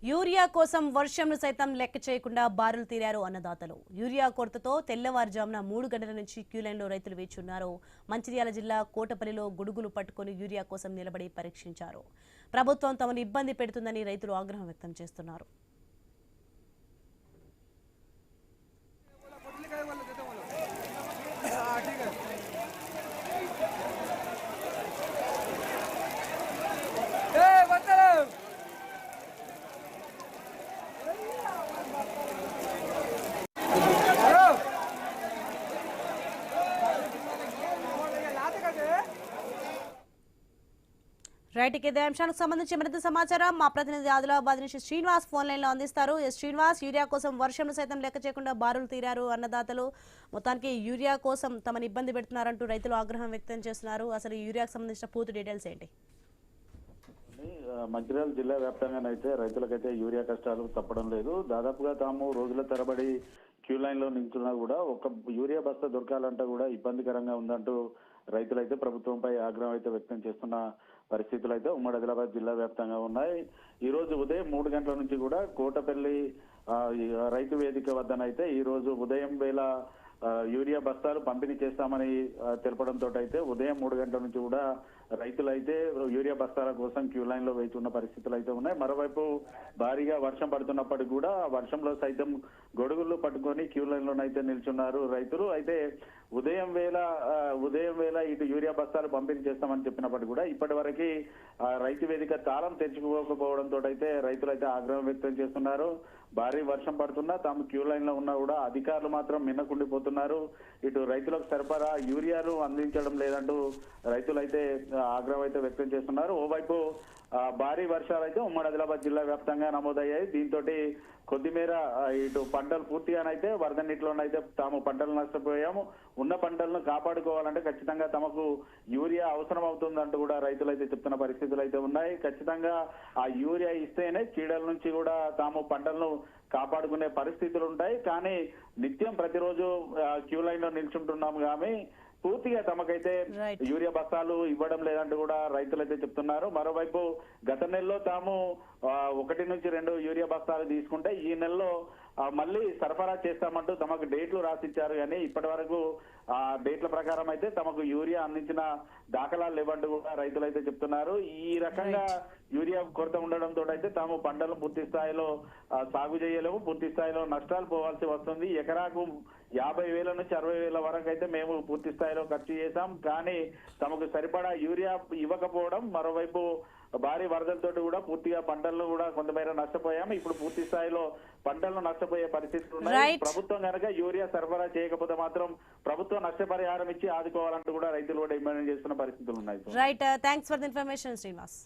Urea కోసం వర్షంను సైతం లెక్క చేయకుండా బారులు తీరారు అన్నదాతలు. యూరియా కొరతతో తెల్లవారుజామున 3 గంటల నుంచి క్యూలైన్లో రైతులు వేచున్నారు. మంచిర్యాల జిల్లా కోటపల్లిలో గొడుగులు పట్టుకుని యూరియా కోసం నిలబడి పరీక్షించారు. ప్రభుత్వం తమను ఇబ్బంది పెడుతుందని రైతులు ఆగ్రహం వ్యక్తం చేస్తున్నారు. రైట్, ఇదే అంశానికి సంబంధించి మరింత సమాచారం మా ప్రతినిధి ఆదిలాబాద్ నుంచి శ్రీనివాస్ ఫోన్ లైన్ లో అందిస్తారు. శ్రీనివాస్, యూరియా కోసం వర్షం సైతం లెక్క చేయకుండా బారులు తీరారు అన్నదాతలు. మొత్తానికి యూరియా కోసం తమను ఇబ్బంది పెడుతున్నారంటూ రైతులు ఆగ్రహం వ్యక్తం చేస్తున్నారు. అసలు యూరియాకు సంబంధించిన పూర్తి డీటెయిల్స్ ఏంటి? మంచిర్యాల జిల్లా వ్యాప్తంగానైతే రైతులకైతే యూరియా కష్టాలు తప్పడం లేదు. దాదాపుగా తాము రోజుల తరబడి క్యూ లైన్ లో నిల్చున్నా కూడా ఒక యూరియా బస్తా దొరకాలంటే కూడా ఇబ్బందికరంగా ఉందంటూ రైతులైతే ప్రభుత్వంపై ఆగ్రహం అయితే వ్యక్తం చేస్తున్న పరిస్థితులు అయితే ఉమ్మడి ఆదిలాబాద్ జిల్లా వ్యాప్తంగా ఉన్నాయి. ఈ రోజు ఉదయం 3 గంటల నుంచి కూడా కోటపల్లి రైతు వేదిక వద్దనైతే ఈ రోజు ఉదయం వేళ యూరియా బస్తాలు పంపిణీ చేస్తామని తెలపడంతో అయితే ఉదయం 3 గంటల నుంచి కూడా రైతులైతే యూరియా బస్తాల కోసం క్యూ లైన్ లో వేచి ఉన్న పరిస్థితులు అయితే ఉన్నాయి. మరోవైపు భారీగా వర్షం పడుతున్నప్పటికీ కూడా వర్షంలో సైతం గొడుగులు పట్టుకొని క్యూ లైన్ లోనైతే నిల్చున్నారు రైతులు. అయితే ఉదయం వేళ ఇటు యూరియా బస్తాలు పంపిణీ చేస్తామని చెప్పినప్పటికీ కూడా ఇప్పటి వరకు రైతు వేదిక తాళం తెచ్చుకోకపోవడంతో అయితే రైతులు అయితే ఆగ్రహం వ్యక్తం చేస్తున్నారు. భారీ వర్షం పడుతున్నా తాము క్యూ లైన్ లో ఉన్నా కూడా అధికారులు మాత్రం మిన్నకుండిపోతున్నారు. ఇటు రైతులకు సరిపడా యూరియాలు అందించడం లేదంటూ రైతులు అయితే ఆగ్రహం అయితే వ్యక్తం చేస్తున్నారు. ఓవైపు భారీ వర్షాలు అయితే ఉమ్మడి ఆదిలాబాద్ జిల్లా వ్యాప్తంగా నమోదయ్యాయి. దీంతో కొద్దిమేర ఇటు పంటలు పూర్తిగానైతే వరద నీటిలోనైతే తాము పంటలు నష్టపోయాము. ఉన్న పంటలను కాపాడుకోవాలంటే ఖచ్చితంగా తమకు యూరియా అవసరం అవుతుందంటూ కూడా రైతులు అయితే చెప్తున్న పరిస్థితులు అయితే ఉన్నాయి. ఖచ్చితంగా ఆ యూరియా ఇస్తేనే చీడల నుంచి కూడా తాము పంటలను కాపాడుకునే పరిస్థితులు ఉంటాయి. కానీ నిత్యం ప్రతిరోజు క్యూ లైన్ లో నిల్చుంటున్నాము కానీ పూర్తిగా తమకైతే యూరియా బస్తాలు ఇవ్వడం లేదంటూ కూడా రైతులు అయితే చెప్తున్నారు. మరోవైపు గత నెలలో తాము 1 నుంచి 2 యూరియా బస్తాలు తీసుకుంటే ఈ నెలలో మళ్ళీ సరఫరా చేస్తామంటూ తమకు డేట్లు రాసిచ్చారు. కానీ ఇప్పటి వరకు ఆ డేట్ల ప్రకారం అయితే తమకు యూరియా అందించిన దాఖలాలు లేవంటూ కూడా రైతులు అయితే చెప్తున్నారు. ఈ రకంగా యూరియా కొరత ఉండడంతో అయితే తాము పంటలు పూర్తి స్థాయిలో సాగు చేయలేము, పూర్తి స్థాయిలో నష్టాలు పోవాల్సి వస్తుంది. ఎకరాకు 50,000 నుంచి 60,000 వరకు అయితే మేము పూర్తి స్థాయిలో ఖర్చు చేశాం. కానీ తమకు సరిపడా యూరియా ఇవ్వకపోవడం, మరోవైపు భారీ వరదలతో కూడా పూర్తిగా పంటలను కూడా కొంతమేర నష్టపోయాము. ఇప్పుడు పూర్తి స్థాయిలో పంటలను నష్టపోయే పరిస్థితులు ఉన్నాయి. ప్రభుత్వం కనుక యూరియా సరఫరా చేయకపోతే మాత్రం ప్రభుత్వం నష్టపరిహారం ఇచ్చి ఆదుకోవాలంటూ కూడా రైతులు కూడా డిమాండ్ చేస్తున్న పరిస్థితులు ఉన్నాయి. Right, thanks for the information Srinivas.